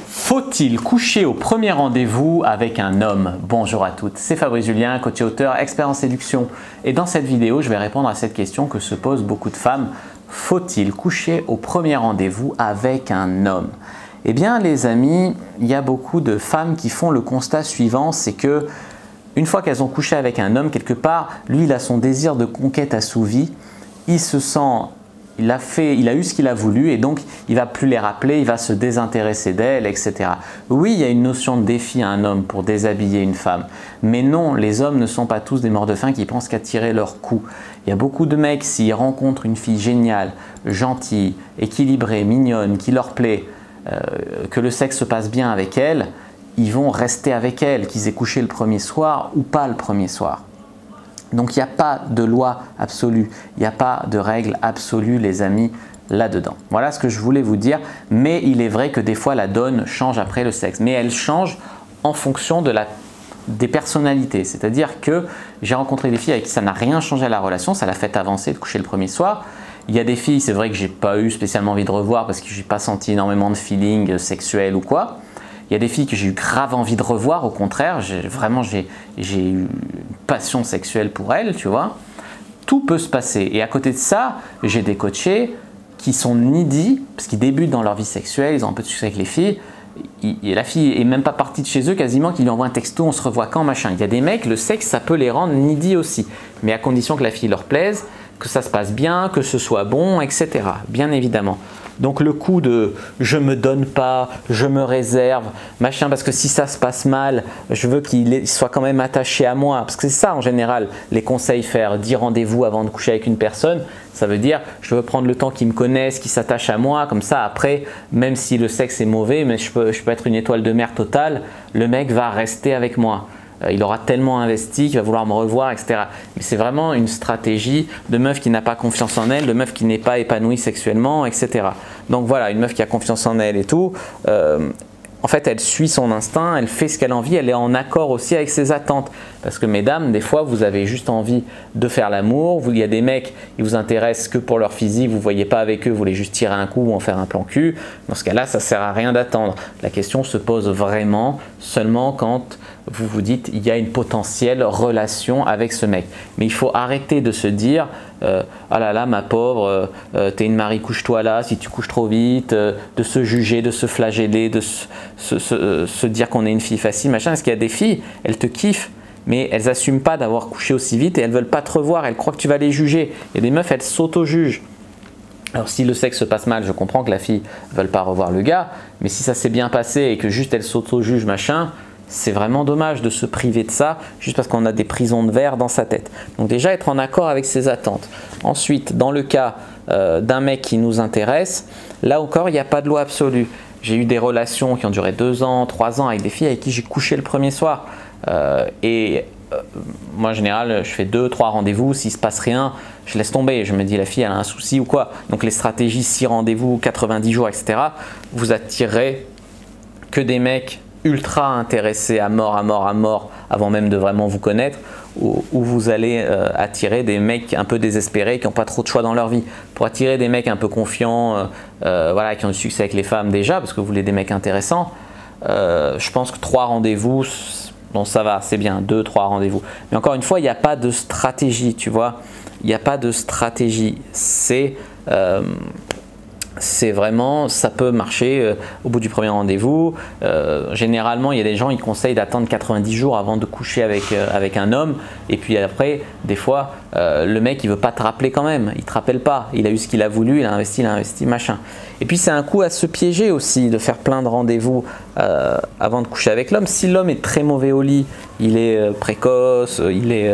Faut-il coucher au premier rendez-vous avec un homme? Bonjour à toutes, c'est Fabrice Julien, coach et auteur, expert en séduction. Et dans cette vidéo, je vais répondre à cette question que se posent beaucoup de femmes. Faut-il coucher au premier rendez-vous avec un homme? Eh bien les amis, il y a beaucoup de femmes qui font le constat suivant, c'est que une fois qu'elles ont couché avec un homme, quelque part, lui il a son désir de conquête assouvi, il se sent... Il a eu ce qu'il a voulu et donc il ne va plus les rappeler, il va se désintéresser d'elle, etc. Oui, il y a une notion de défi à un homme pour déshabiller une femme. Mais non, les hommes ne sont pas tous des morts de faim qui pensent qu'à tirer leur coup. Il y a beaucoup de mecs, s'ils rencontrent une fille géniale, gentille, équilibrée, mignonne, qui leur plaît, que le sexe se passe bien avec elle, ils vont rester avec elle, qu'ils aient couché le premier soir ou pas le premier soir. Donc il n'y a pas de loi absolue, il n'y a pas de règle absolue les amis là-dedans. Voilà ce que je voulais vous dire, mais il est vrai que des fois la donne change après le sexe. Mais elle change en fonction des personnalités, c'est-à-dire que j'ai rencontré des filles avec qui ça n'a rien changé à la relation, ça l'a fait avancer de coucher le premier soir. Il y a des filles, c'est vrai que j'ai pas eu spécialement envie de revoir parce que j'ai pas senti énormément de feeling sexuel ou quoi. Il y a des filles que j'ai eu grave envie de revoir, au contraire, j'ai eu une passion sexuelle pour elles, tu vois. Tout peut se passer. Et à côté de ça, j'ai des coachés qui sont needy, parce qu'ils débutent dans leur vie sexuelle, ils ont un peu de succès avec les filles. Et la fille est même pas partie de chez eux quasiment, qu'ils lui envoient un texto, on se revoit quand, machin. Il y a des mecs, le sexe, ça peut les rendre needy aussi. Mais à condition que la fille leur plaise, que ça se passe bien, que ce soit bon, etc. Bien évidemment. Donc le coup de je me donne pas, je me réserve, machin, parce que si ça se passe mal, je veux qu'il soit quand même attaché à moi. Parce que c'est ça en général, les conseils, faire 10 rendez-vous avant de coucher avec une personne, ça veut dire je veux prendre le temps qu'il me connaisse, qu'il s'attache à moi, comme ça après, même si le sexe est mauvais, mais je peux être une étoile de mer totale, le mec va rester avec moi. Il aura tellement investi qu'il va vouloir me revoir, etc. Mais c'est vraiment une stratégie de meuf qui n'a pas confiance en elle, de meuf qui n'est pas épanouie sexuellement, etc. Donc voilà, une meuf qui a confiance en elle et tout, en fait elle suit son instinct, elle fait ce qu'elle a envie, elle est en accord aussi avec ses attentes. Parce que mesdames, des fois vous avez juste envie de faire l'amour, il y a des mecs qui vous intéressent que pour leur physique, vous ne voyez pas avec eux, vous voulez juste tirer un coup ou en faire un plan cul. Dans ce cas-là, ça ne sert à rien d'attendre. La question se pose vraiment seulement quand vous vous dites il y a une potentielle relation avec ce mec. Mais il faut arrêter de se dire ah là là ma pauvre, t'es une Marie, couche-toi là si tu couches trop vite, de se juger, de se flageller, de se dire qu'on est une fille facile, machin. Parce qu'il y a des filles, elles te kiffent, mais elles n'assument pas d'avoir couché aussi vite et elles ne veulent pas te revoir, elles croient que tu vas les juger. Il y a des meufs, elles s'auto-jugent. Alors si le sexe se passe mal, je comprends que la fille ne veuille pas revoir le gars, mais si ça s'est bien passé et que juste elle s'auto-juge, machin, c'est vraiment dommage de se priver de ça juste parce qu'on a des prisons de verre dans sa tête. Donc déjà être en accord avec ses attentes. Ensuite, dans le cas d'un mec qui nous intéresse, là encore il n'y a pas de loi absolue. J'ai eu des relations qui ont duré 2 ans, 3 ans avec des filles avec qui j'ai couché le premier soir. Moi en général je fais 2-3 rendez-vous, s'il ne se passe rien je laisse tomber, je me dis la fille elle a un souci ou quoi. Donc les stratégies 6 rendez-vous, 90 jours, etc. vous attirerez que des mecs ultra intéressés à mort avant même de vraiment vous connaître, ou vous allez attirer des mecs un peu désespérés qui n'ont pas trop de choix dans leur vie. Pour attirer des mecs un peu confiants, voilà, qui ont du succès avec les femmes déjà, parce que vous voulez des mecs intéressants, je pense que 3 rendez-vous, bon ça va, c'est bien, 2-3 rendez-vous. Mais encore une fois, il n'y a pas de stratégie, tu vois. Il n'y a pas de stratégie. C'est vraiment, ça peut marcher au bout du premier rendez-vous. Généralement, il y a des gens qui conseillent d'attendre 90 jours avant de coucher avec un homme. Et puis après, des fois, le mec, il ne veut pas te rappeler quand même. Il ne te rappelle pas. Il a eu ce qu'il a voulu, il a investi, machin. Et puis, c'est un coup à se piéger aussi, de faire plein de rendez-vous avant de coucher avec l'homme. Si l'homme est très mauvais au lit, il est précoce, il est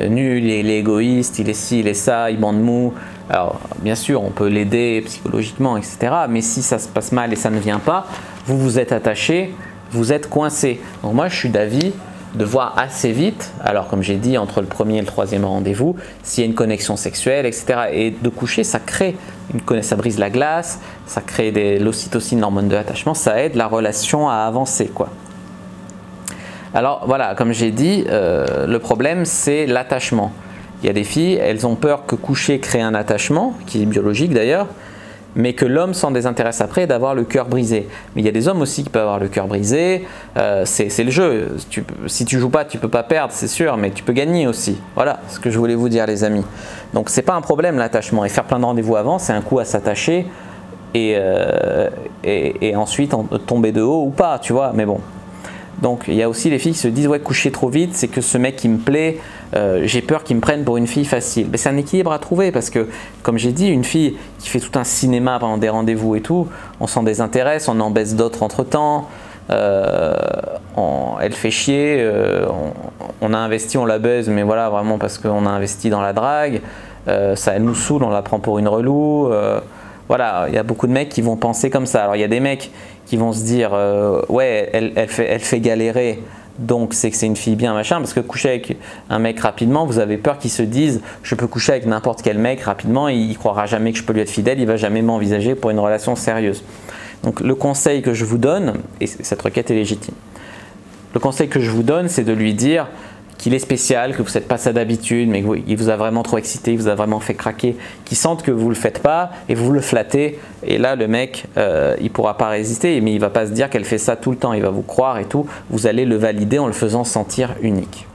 nul, il est égoïste, il est ci, il est ça, il bande mou. Alors bien sûr on peut l'aider psychologiquement, etc. Mais si ça se passe mal et ça ne vient pas, vous vous êtes attaché, vous êtes coincé. Donc moi je suis d'avis de voir assez vite, alors comme j'ai dit entre le premier et le 3e rendez-vous, s'il y a une connexion sexuelle, etc. Et de coucher, ça crée, ça brise la glace, ça crée de l'ocytocine, l'hormone de l'attachement, ça aide la relation à avancer, quoi. Alors voilà, comme j'ai dit, le problème c'est l'attachement. Il y a des filles, elles ont peur que coucher crée un attachement, qui est biologique d'ailleurs, mais que l'homme s'en désintéresse après et d'avoir le cœur brisé. Mais il y a des hommes aussi qui peuvent avoir le cœur brisé, c'est le jeu. Si tu joues pas, tu peux pas perdre, c'est sûr, mais tu peux gagner aussi. Voilà ce que je voulais vous dire, les amis. Donc c'est pas un problème l'attachement, et faire plein de rendez-vous avant, c'est un coup à s'attacher et ensuite tomber de haut ou pas, tu vois, mais bon. Donc il y a aussi les filles qui se disent ouais, coucher trop vite, c'est que ce mec qui me plaît, j'ai peur qu'il me prenne pour une fille facile. Mais c'est un équilibre à trouver, parce que comme j'ai dit, une fille qui fait tout un cinéma pendant des rendez-vous et tout, on s'en désintéresse, on en baisse d'autres entre temps, elle fait chier, on a investi, on la baise, mais voilà, vraiment parce qu'on a investi dans la drague, ça elle nous saoule, on la prend pour une relou. Voilà, il y a beaucoup de mecs qui vont penser comme ça. Alors il y a des mecs qui vont se dire ouais, elle fait galérer, donc c'est que c'est une fille bien, machin, parce que coucher avec un mec rapidement, vous avez peur qu'il se dise je peux coucher avec n'importe quel mec rapidement, il croira jamais que je peux lui être fidèle, il va jamais m'envisager pour une relation sérieuse. Donc le conseil que je vous donne, et cette requête est légitime, le conseil que je vous donne, c'est de lui dire qu'il est spécial, que vous n'êtes pas ça d'habitude, mais qu'il vous a vraiment trop excité, il vous a vraiment fait craquer, qu'il sente que vous ne le faites pas et vous le flattez. Et là, le mec, il ne pourra pas résister, mais il ne va pas se dire qu'elle fait ça tout le temps, il va vous croire et tout. Vous allez le valider en le faisant sentir unique.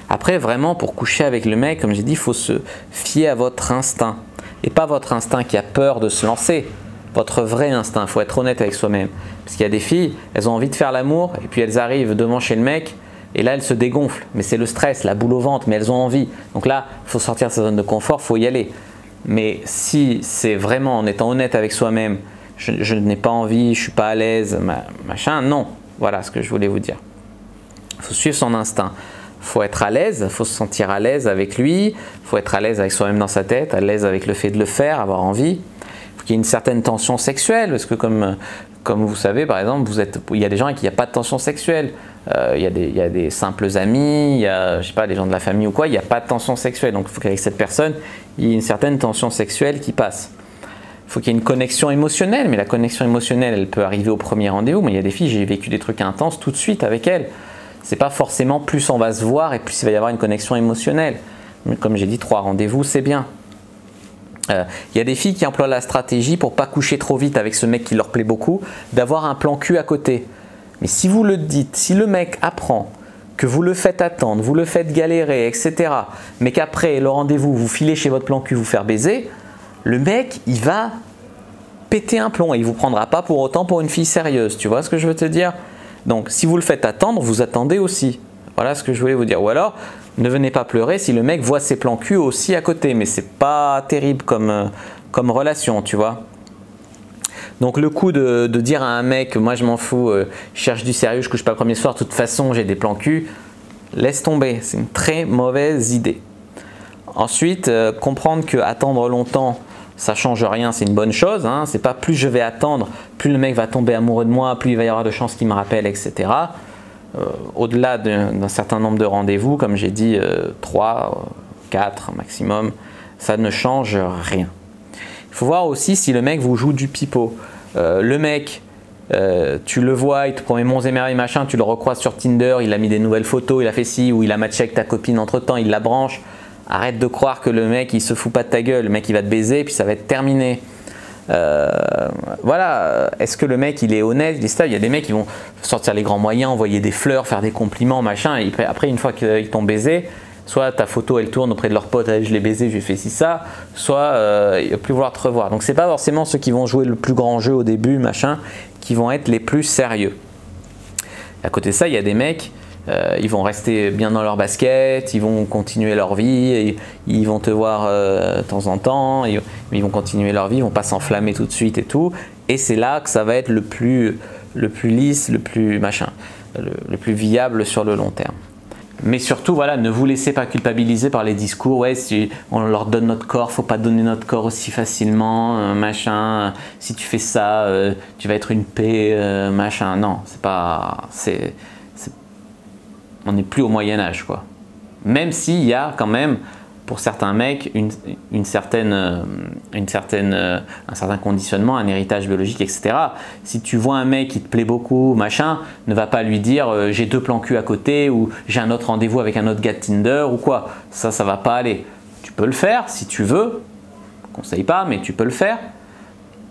Après, vraiment, pour coucher avec le mec, comme j'ai dit, il faut se fier à votre instinct. Et pas votre instinct qui a peur de se lancer, votre vrai instinct. Il faut être honnête avec soi-même. Parce qu'il y a des filles, elles ont envie de faire l'amour, et puis elles arrivent devant chez le mec, et là, elles se dégonflent, mais c'est le stress, la boule au ventre, mais elles ont envie. Donc là, il faut sortir de sa zone de confort, il faut y aller. Mais si c'est vraiment en étant honnête avec soi-même, je n'ai pas envie, je ne suis pas à l'aise, machin, non. Voilà ce que je voulais vous dire. Il faut suivre son instinct. Il faut être à l'aise, il faut se sentir à l'aise avec lui, il faut être à l'aise avec soi-même dans sa tête, à l'aise avec le fait de le faire, avoir envie. Il faut qu'il y ait une certaine tension sexuelle, parce que comme vous savez, par exemple, il y a des gens avec qui il n'y a pas de tension sexuelle. Il y a des simples amis, il y a, je sais pas, des gens de la famille ou quoi, il n'y a pas de tension sexuelle. Donc il faut qu'avec cette personne, il y ait une certaine tension sexuelle qui passe. Il faut qu'il y ait une connexion émotionnelle, mais la connexion émotionnelle, elle peut arriver au premier rendez-vous. Mais il y a des filles, j'ai vécu des trucs intenses tout de suite avec elles. C'est pas forcément plus on va se voir et plus il va y avoir une connexion émotionnelle. Mais comme j'ai dit, 3 rendez-vous, c'est bien. Il y a des filles qui emploient la stratégie pour pas coucher trop vite avec ce mec qui leur plaît beaucoup, d'avoir un plan cul à côté. Mais si vous le dites, si le mec apprend que vous le faites attendre, vous le faites galérer, etc., mais qu'après le rendez-vous, vous filez chez votre plan cul vous faire baiser, le mec, il va péter un plomb et il ne vous prendra pas pour autant pour une fille sérieuse. Tu vois ce que je veux te dire? Donc, si vous le faites attendre, vous attendez aussi. Voilà ce que je voulais vous dire. Ou alors, ne venez pas pleurer si le mec voit ses plans cul aussi à côté, mais c'est pas terrible comme relation, tu vois. Donc le coup de dire à un mec, moi je m'en fous, je cherche du sérieux, je couche pas le premier soir, de toute façon j'ai des plans cul, laisse tomber, c'est une très mauvaise idée. Ensuite, comprendre que attendre longtemps, ça change rien, c'est une bonne chose, hein. C'est pas plus je vais attendre, plus le mec va tomber amoureux de moi, plus il va y avoir de chances qu'il me rappelle, etc. Au-delà d'un certain nombre de rendez-vous, comme j'ai dit, 3, 4 maximum, ça ne change rien. Il faut voir aussi si le mec vous joue du pipeau. Le mec, tu le vois, il te promet monts et merveilles, machin, tu le recroises sur Tinder, il a mis des nouvelles photos, il a fait ci, ou il a matché avec ta copine entre temps, il la branche. Arrête de croire que le mec il se fout pas de ta gueule, le mec il va te baiser et puis ça va être terminé. Voilà, est-ce que le mec il est honnête, il est stable? Il y a des mecs qui vont sortir les grands moyens, envoyer des fleurs, faire des compliments, machin, et après une fois qu'ils t'ont baisé, soit ta photo elle tourne auprès de leurs potes, je l'ai baisé, je lui ai fait ci ça, soit il va plus vouloir te revoir. Donc c'est pas forcément ceux qui vont jouer le plus grand jeu au début, machin, qui vont être les plus sérieux. À côté de ça, il y a des mecs, ils vont rester bien dans leur basket, ils vont continuer leur vie, et ils vont te voir de temps en temps, ils vont continuer leur vie, ils vont pas s'enflammer tout de suite et tout. Et c'est là que ça va être le plus lisse, le plus machin, le plus viable sur le long terme. Mais surtout, voilà, ne vous laissez pas culpabiliser par les discours. Ouais, si on leur donne notre corps, faut pas donner notre corps aussi facilement, machin. Si tu fais ça, tu vas être une paix, machin. Non, c'est pas. On n'est plus au Moyen Âge, quoi. Même s'il y a quand même, pour certains mecs, un certain conditionnement, un héritage biologique, etc. Si tu vois un mec qui te plaît beaucoup, machin, ne va pas lui dire j'ai 2 plans cul à côté ou j'ai un autre rendez-vous avec un autre gars de Tinder ou quoi. Ça va pas aller. Tu peux le faire si tu veux, conseille pas, mais tu peux le faire.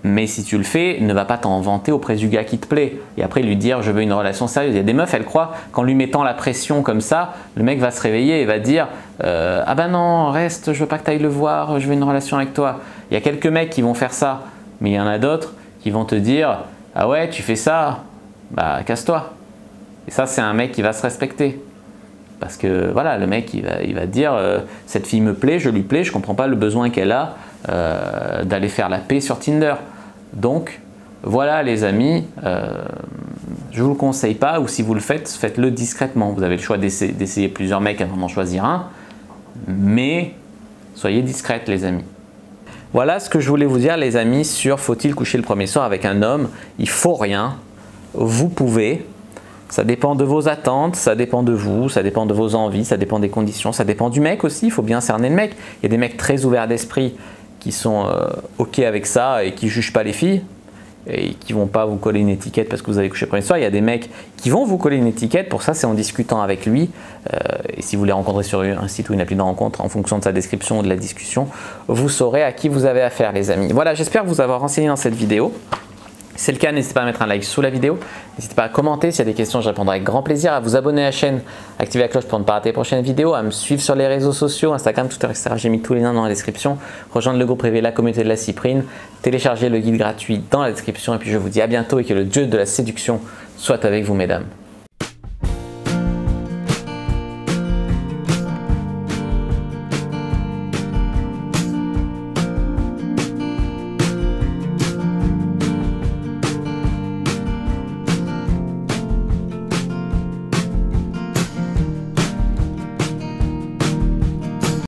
Mais si tu le fais, ne va pas t'en vanter auprès du gars qui te plaît. Et après lui dire je veux une relation sérieuse. Il y a des meufs, elles croient qu'en lui mettant la pression comme ça, le mec va se réveiller et va dire ah ben non, reste, je veux pas que tu ailles le voir, je veux une relation avec toi. Il y a quelques mecs qui vont faire ça, mais il y en a d'autres qui vont te dire ah ouais, tu fais ça, bah casse-toi. Et ça, c'est un mec qui va se respecter. Parce que voilà, le mec il va dire cette fille me plaît, je lui plais, je comprends pas le besoin qu'elle a d'aller faire la paix sur Tinder. Donc voilà les amis, je vous le conseille pas, ou si vous le faites, faites-le discrètement. Vous avez le choix d'essayer plusieurs mecs avant d'en choisir un, mais soyez discrètes les amis. Voilà ce que je voulais vous dire les amis sur faut-il coucher le premier soir avec un homme. Il faut rien, vous pouvez. Ça dépend de vos attentes, ça dépend de vous, ça dépend de vos envies, ça dépend des conditions, ça dépend du mec aussi, il faut bien cerner le mec. Il y a des mecs très ouverts d'esprit qui sont ok avec ça et qui ne jugent pas les filles et qui ne vont pas vous coller une étiquette parce que vous avez couché le premier soir. Il y a des mecs qui vont vous coller une étiquette, pour ça c'est en discutant avec lui. Et si vous les rencontrez sur un site ou une appli de rencontre, en fonction de sa description ou de la discussion, vous saurez à qui vous avez affaire les amis. Voilà, j'espère vous avoir renseigné dans cette vidéo. Si c'est le cas, n'hésitez pas à mettre un like sous la vidéo, n'hésitez pas à commenter, s'il y a des questions je répondrai avec grand plaisir, à vous abonner à la chaîne, activer la cloche pour ne pas rater les prochaines vidéos, à me suivre sur les réseaux sociaux, Instagram, Twitter, etc. J'ai mis tous les liens dans la description, rejoindre le groupe privé La Communauté de la Cyprine, télécharger le guide gratuit dans la description et puis je vous dis à bientôt et que le dieu de la séduction soit avec vous mesdames.